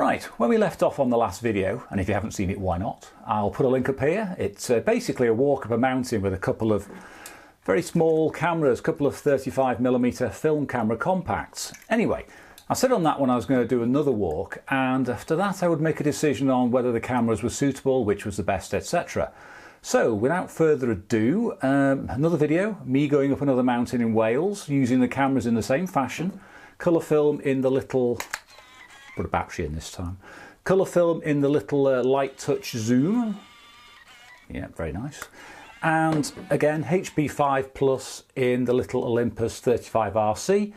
Right, when we left off on the last video, and if you haven't seen it, why not? I'll put a link up here. It's basically a walk up a mountain with a couple of very small cameras, a couple of 35mm film camera compacts. Anyway, I said on that one I was going to do another walk, and after that I would make a decision on whether the cameras were suitable, which was the best, etc. So, without further ado, another video, me going up another mountain in Wales, using the cameras in the same fashion, colour film in the little... put a battery in this time. Colour film in the little Lite touch zoom. Yeah, very nice. And again, HP5 Plus in the little Olympus 35RC.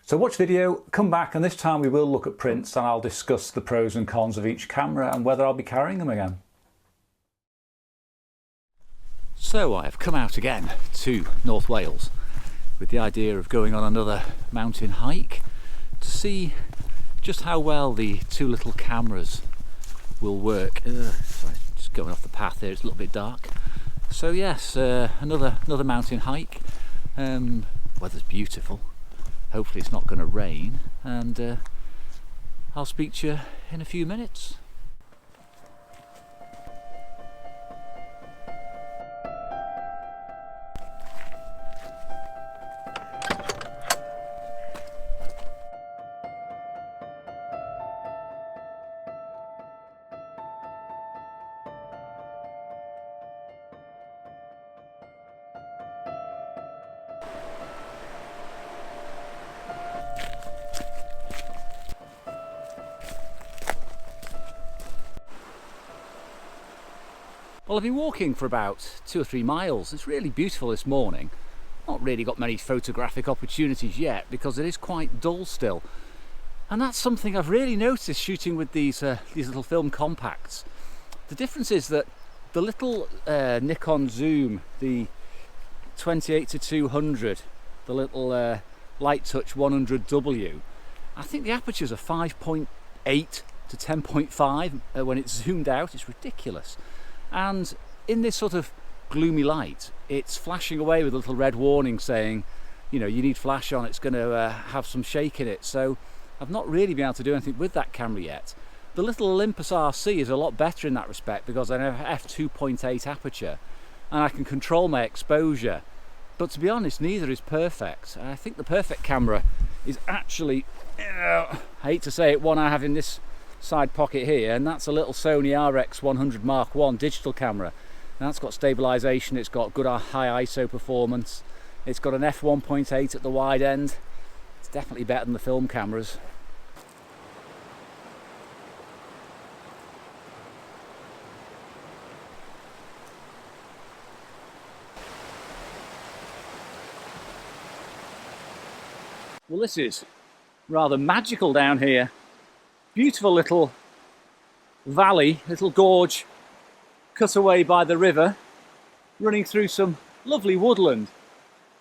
So watch video, come back, and this time we will look at prints and I'll discuss the pros and cons of each camera and whether I'll be carrying them again. So I have come out again to North Wales with the idea of going on another mountain hike to see just how well the two little cameras will work. Sorry, just going off the path here, it's a little bit dark. So yes, another mountain hike. Weather's beautiful. Hopefully it's not going to rain, and I'll speak to you in a few minutes. Well, I've been walking for about 2 or 3 miles. It's really beautiful this morning. Not really got many photographic opportunities yet because it is quite dull still. And that's something I've really noticed shooting with these little film compacts. The difference is that the little Nikon zoom, the 28-200, the little Lite touch 100W, I think the apertures are 5.8 to 10.5 when it's zoomed out. It's ridiculous. And in this sort of gloomy light, it's flashing away with a little red warning saying, you know, you need flash on, it's going to have some shake in it. So I've not really been able to do anything with that camera yet. The little Olympus RC is a lot better in that respect because I have f2.8 aperture and I can control my exposure. But to be honest, neither is perfect. I think the perfect camera is actually, I hate to say it, one I have in this side pocket here, and that's a little Sony RX100 MK1 digital camera. And that's got stabilisation, it's got good high ISO performance, it's got an f1.8 at the wide end. It's definitely better than the film cameras. Well, this is rather magical down here. Beautiful little valley, little gorge cut away by the river, running through some lovely woodland.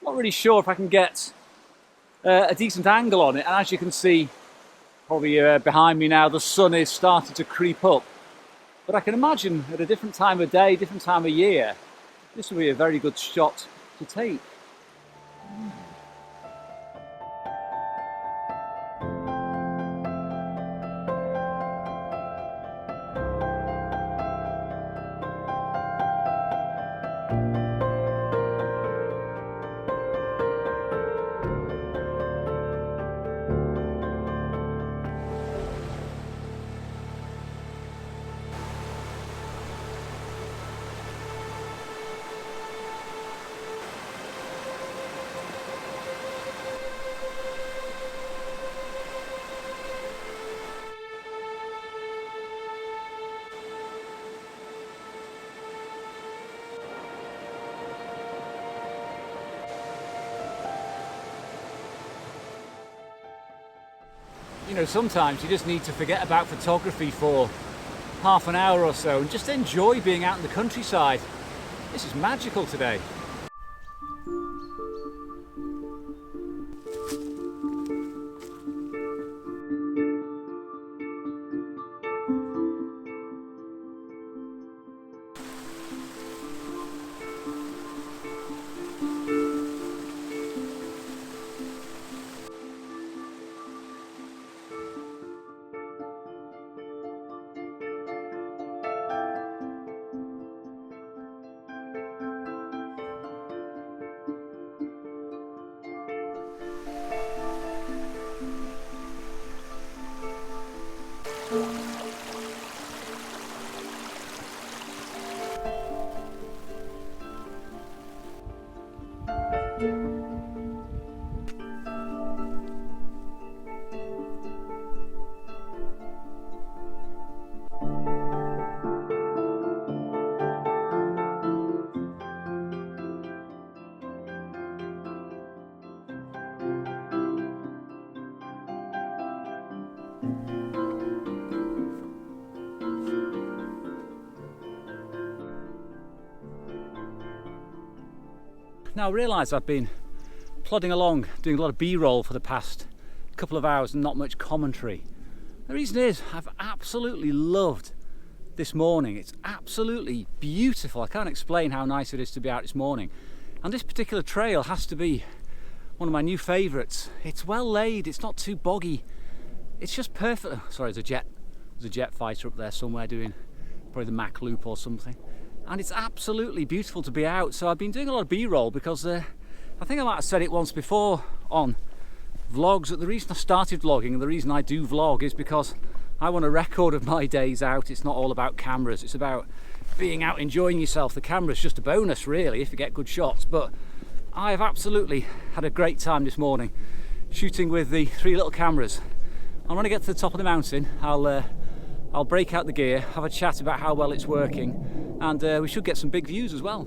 Not really sure if I can get a decent angle on it, and as you can see, probably behind me now, the sun is starting to creep up. But I can imagine at a different time of day, different time of year, this will be a very good shot to take. You know, sometimes you just need to forget about photography for half an hour or so and just enjoy being out in the countryside. This is magical today. Now I realise I've been plodding along doing a lot of B-roll for the past couple of hours and not much commentary. The reason is I've absolutely loved this morning. It's absolutely beautiful. I can't explain how nice it is to be out this morning. And this particular trail has to be one of my new favourites. It's well laid, it's not too boggy. It's just perfect. Sorry, there's a jet fighter up there somewhere doing probably the Mach loop or something. And it's absolutely beautiful to be out. So I've been doing a lot of B-roll because I think I might have said it once before on vlogs that the reason I started vlogging and the reason I do vlog is because I want a record of my days out. It's not all about cameras, it's about being out enjoying yourself. The camera's just a bonus really if you get good shots, but I have absolutely had a great time this morning shooting with the 3 little cameras. And when I get to the top of the mountain I'll break out the gear, have a chat about how well it's working, and we should get some big views as well.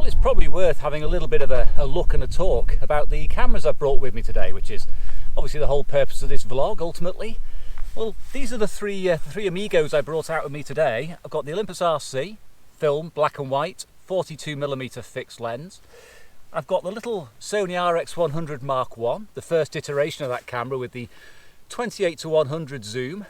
Well, it's probably worth having a little bit of a look and a talk about the cameras I've brought with me today, which is obviously the whole purpose of this vlog ultimately. Well, these are the three amigos I brought out with me today. I've got the Olympus RC film, black and white, 42mm fixed lens. I've got the little Sony RX100 MK1, the first iteration of that camera with the 28-100 zoom,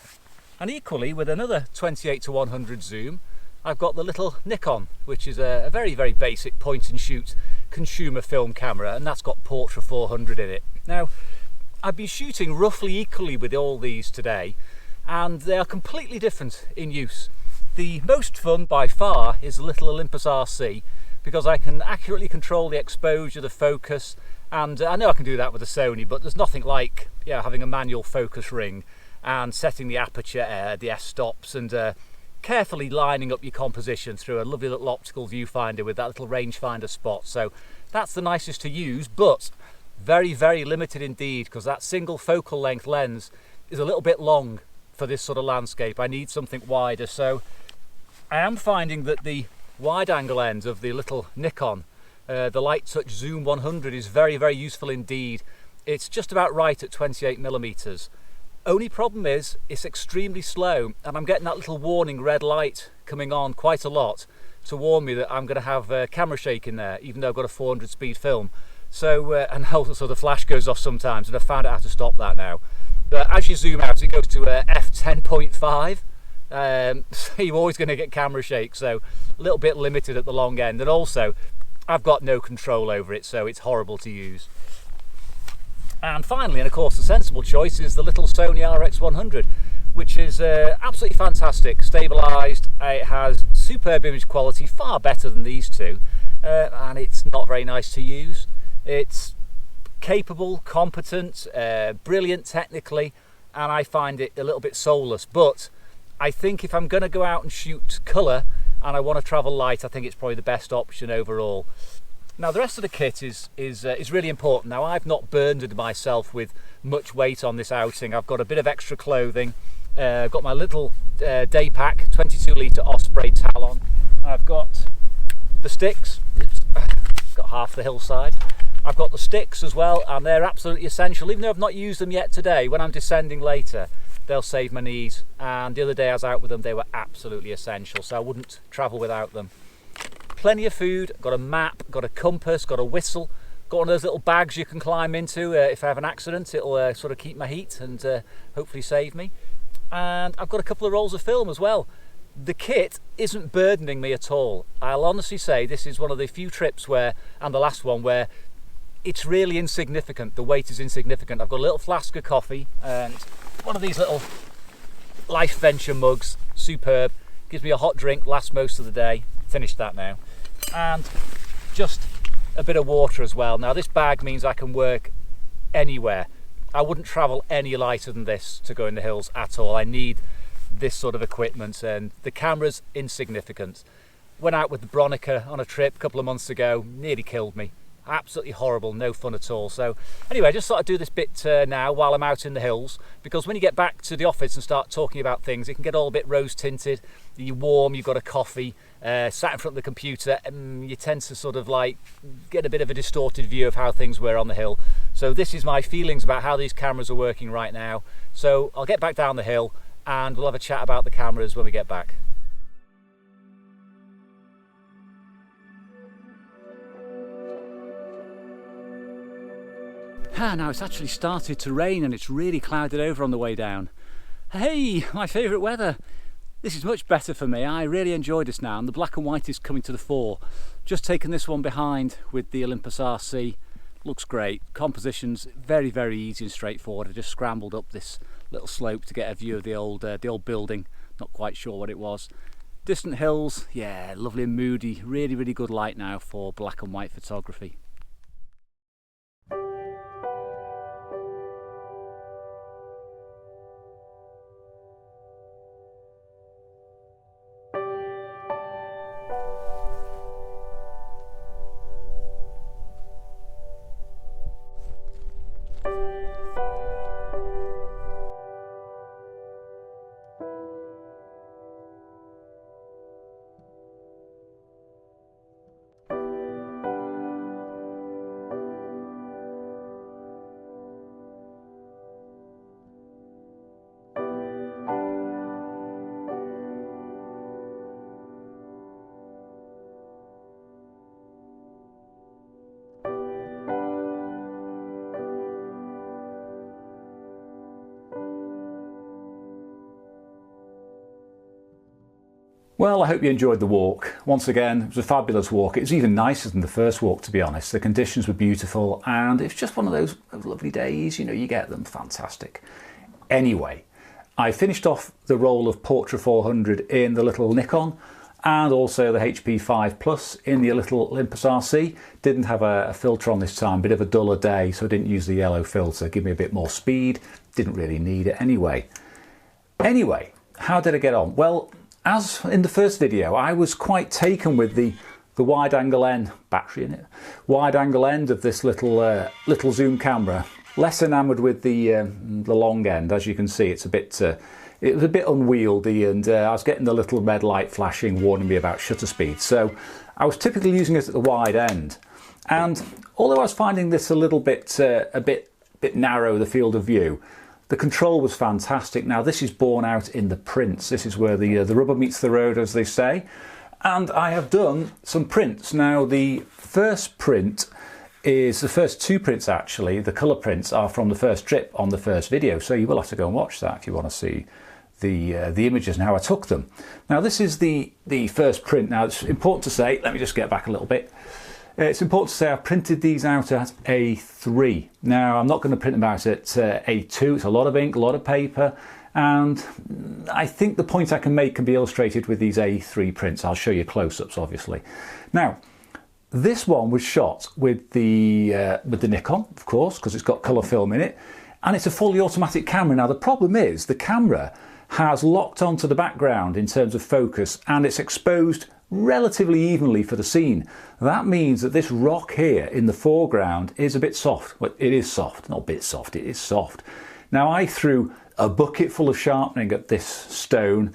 and equally with another 28-100 zoom I've got the little Nikon, which is a very, very basic point and shoot consumer film camera, and that's got Portra 400 in it. Now, I've been shooting roughly equally with all these today, and they are completely different in use. The most fun by far is the little Olympus RC, because I can accurately control the exposure, the focus, and I know I can do that with a Sony, but there's nothing like having a manual focus ring and setting the aperture, the f-stops, and carefully lining up your composition through a lovely little optical viewfinder with that little rangefinder spot. So that's the nicest to use, but very, very limited indeed, because that single focal length lens is a little bit long for this sort of landscape. I need something wider, so I am finding that the wide angle lens of the little Nikon, the Lite Touch Zoom 100, is very, very useful indeed. It's just about right at 28mm. Only problem is it's extremely slow, and I'm getting that little warning red light coming on quite a lot to warn me that I'm going to have camera shake in there, even though I've got a 400 speed film. So and also the flash goes off sometimes, and I've found out how to stop that now. But as you zoom out, it goes to f10.5, so you're always going to get camera shake, so a little bit limited at the long end. And also I've got no control over it, so it's horrible to use. And finally, and of course the sensible choice, is the little Sony RX100, which is absolutely fantastic, stabilised. It has superb image quality, far better than these two, and it's not very nice to use. It's capable, competent, brilliant technically, and I find it a little bit soulless. But I think if I'm going to go out and shoot colour and I want to travel light, I think it's probably the best option overall. Now the rest of the kit is really important. Now I've not burdened myself with much weight on this outing. I've got a bit of extra clothing. I've got my little day pack, 22 litre Osprey Talon. I've got the sticks. Oops. Got half the hillside. I've got the sticks as well, and they're absolutely essential. Even though I've not used them yet today, when I'm descending later, they'll save my knees. And the other day I was out with them, they were absolutely essential, so I wouldn't travel without them. Plenty of food, got a map, got a compass, got a whistle, got one of those little bags you can climb into if I have an accident. It'll sort of keep my heat and hopefully save me. And I've got a couple of rolls of film as well. The kit isn't burdening me at all. I'll honestly say this is one of the few trips where, and the last one, where it's really insignificant. The weight is insignificant. I've got a little flask of coffee and one of these little Life Venture mugs, superb. Gives me a hot drink, lasts most of the day. Finished that now. And just a bit of water as well. Now this bag means I can work anywhere. I wouldn't travel any lighter than this to go in the hills at all. I need this sort of equipment, and the camera's insignificant. Went out with the Bronica on a trip a couple of months ago, nearly killed me. Absolutely horrible, no fun at all. So anyway, I just thought I'd do this bit now while I'm out in the hills, because when you get back to the office and start talking about things, it can get all a bit rose tinted. You're warm, you've got a coffee, sat in front of the computer, and you tend to sort of like get a bit of a distorted view of how things were on the hill. So this is my feelings about how these cameras are working right now. So I'll get back down the hill and we'll have a chat about the cameras when we get back. Now it's actually started to rain and it's really clouded over on the way down. Hey, my favourite weather. This is much better for me. I really enjoy this now, and the black and white is coming to the fore. Just taken this one behind with the Olympus RC. Looks great. Composition's very, very easy and straightforward. I just scrambled up this little slope to get a view of the old building. Not quite sure what it was. Distant hills, yeah, lovely and moody. Really, really good light now for black and white photography. Well, I hope you enjoyed the walk. Once again, it was a fabulous walk. It was even nicer than the first walk, to be honest. The conditions were beautiful, and it's just one of those lovely days, you know, you get them. Fantastic. Anyway, I finished off the roll of Portra 400 in the little Nikon, and also the HP5 Plus in the little Olympus RC. Didn't have a filter on this time, bit of a duller day, so I didn't use the yellow filter. Give me a bit more speed. Didn't really need it anyway. Anyway, how did I get on? Well, as in the first video, I was quite taken with the wide angle end, battery in it, wide angle end of this little zoom camera. Less enamoured with the long end. As you can see, it's a bit it was a bit unwieldy, and I was getting the little red light flashing warning me about shutter speed. So I was typically using it at the wide end, and although I was finding this a little bit bit narrow, the field of view, the control was fantastic. Now this is borne out in the prints. This is where the rubber meets the road, as they say. And I have done some prints. Now the first print is, the first two prints actually, the colour prints are from the first trip on the first video. So you will have to go and watch that if you want to see the images and how I took them. Now this is the first print. Now it's important to say, let me just get back a little bit. It's important to say I printed these out at A3. Now I'm not going to print them out at A2. It's a lot of ink, a lot of paper, and I think the point I can make can be illustrated with these A3 prints. I'll show you close-ups, obviously. Now this one was shot with the Nikon, of course, because it's got colour film in it, And it's a fully automatic camera. Now the problem is the camera has locked onto the background in terms of focus, and it's exposed relatively evenly for the scene. That means that this rock here in the foreground is a bit soft. Well, it is soft, not a bit soft, it is soft. Now I threw a bucket full of sharpening at this stone,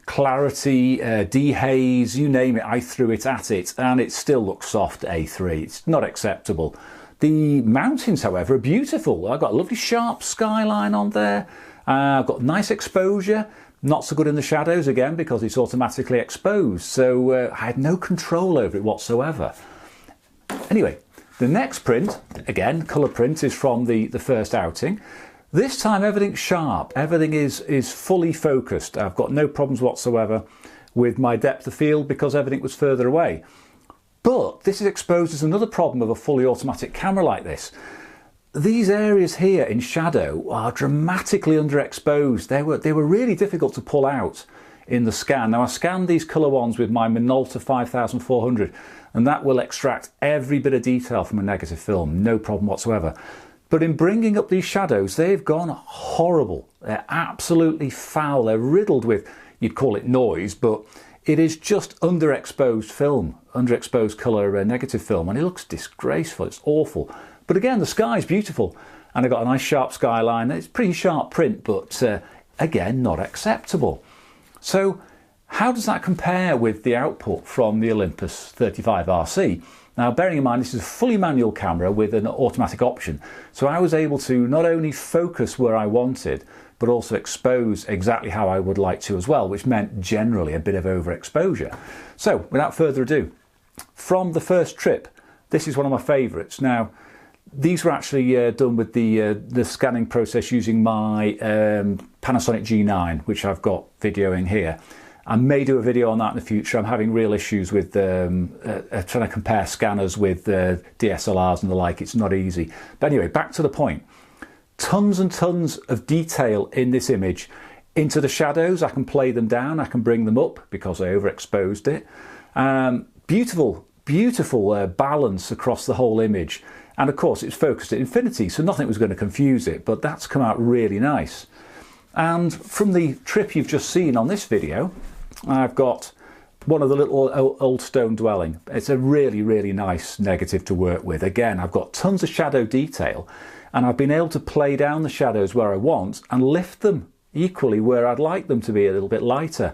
clarity, dehaze, you name it, I threw it at it, and it still looks soft A3. It's not acceptable. The mountains, however, are beautiful. I've got a lovely sharp skyline on there. I've got nice exposure. Not so good in the shadows again because it's automatically exposed. So I had no control over it whatsoever. Anyway, the next print, again, colour print, is from the first outing. This time everything's sharp. Everything is fully focused. I've got no problems whatsoever with my depth of field because everything was further away. But this is exposed as another problem of a fully automatic camera like this. These areas here in shadow are dramatically underexposed. They were really difficult to pull out in the scan. Now I scanned these colour ones with my Minolta 5400, and that will extract every bit of detail from a negative film, no problem whatsoever. But in bringing up these shadows, they've gone horrible. They're absolutely foul. They're riddled with, you'd call it noise, but it is just underexposed film, underexposed colour negative film, and it looks disgraceful. It's awful. But again, the sky's beautiful, and I've got a nice sharp skyline. It's pretty sharp print, but again, not acceptable. So how does that compare with the output from the Olympus 35RC? Now, bearing in mind this is a fully manual camera with an automatic option, so I was able to not only focus where I wanted, but also expose exactly how I would like to as well, which meant generally a bit of overexposure. So without further ado, from the first trip, this is one of my favourites. Now, these were actually done with the scanning process using my Panasonic G9, which I've got videoing here. I may do a video on that in the future. I'm having real issues with trying to compare scanners with DSLRs and the like. It's not easy. But anyway, back to the point. Tons and tons of detail in this image. Into the shadows, I can play them down, I can bring them up because I overexposed it. Beautiful, beautiful balance across the whole image. And of course it's focused at infinity, so nothing was going to confuse it, but that's come out really nice. And from the trip you've just seen on this video, I've got one of the little old stone dwelling. It's a really, really nice negative to work with. Again, I've got tons of shadow detail, and I've been able to play down the shadows where I want and lift them equally where I'd like them to be a little bit lighter.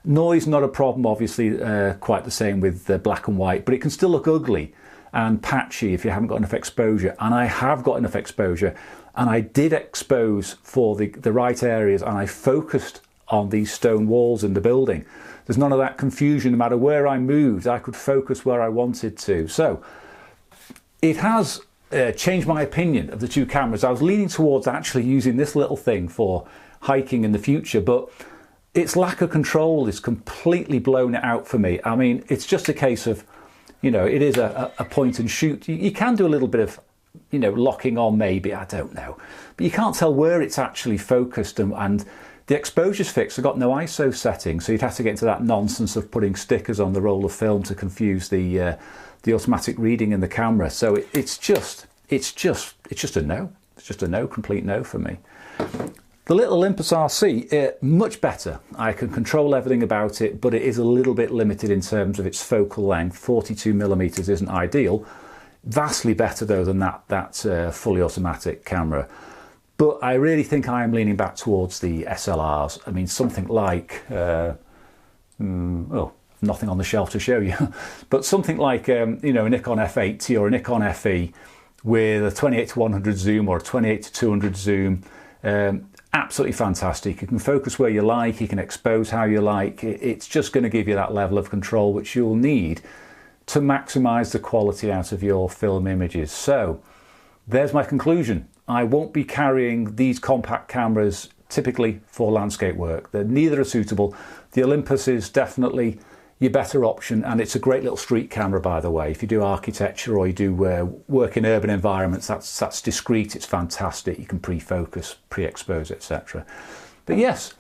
Noise, not a problem, obviously, quite the same with black and white, but it can still look ugly and patchy if you haven't got enough exposure. And I have got enough exposure, and I did expose for the right areas, and I focused on these stone walls in the building. There's none of that confusion. No matter where I moved, I could focus where I wanted to. So it has changed my opinion of the two cameras. I was leaning towards actually using this little thing for hiking in the future, but its lack of control is completely blown it out for me. I mean, it's just a case of, you know, it is a point and shoot. You can do a little bit of, you know, locking on maybe, I don't know. But you can't tell where it's actually focused, and the exposure's fixed. I've got no ISO setting, so you'd have to get into that nonsense of putting stickers on the roll of film to confuse the automatic reading in the camera. So it's just a no. It's just a no, complete no for me. The little Olympus RC, much better. I can control everything about it, but it is a little bit limited in terms of its focal length. 42mm isn't ideal. Vastly better though than that fully automatic camera. But I really think I am leaning back towards the SLRs. I mean, something like, nothing on the shelf to show you, but something like, you know, a Nikon F80 or a Nikon FE with a 28-100 zoom or a 28-200 zoom. Absolutely fantastic. You can focus where you like, you can expose how you like. It's just going to give you that level of control which you'll need to maximize the quality out of your film images. So there's my conclusion. I won't be carrying these compact cameras typically for landscape work. Neither are suitable. The Olympus is definitely your better option, and it's a great little street camera, by the way. If you do architecture or you do work in urban environments, that's discreet, it's fantastic. You can pre-focus, pre-expose, etc. But yes,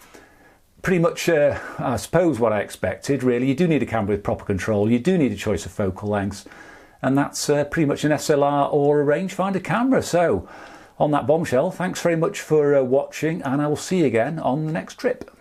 pretty much I suppose what I expected really. You do need a camera with proper control, you do need a choice of focal lengths, and that's pretty much an SLR or a rangefinder camera. So On that bombshell, thanks very much for watching, and I will see you again on the next trip.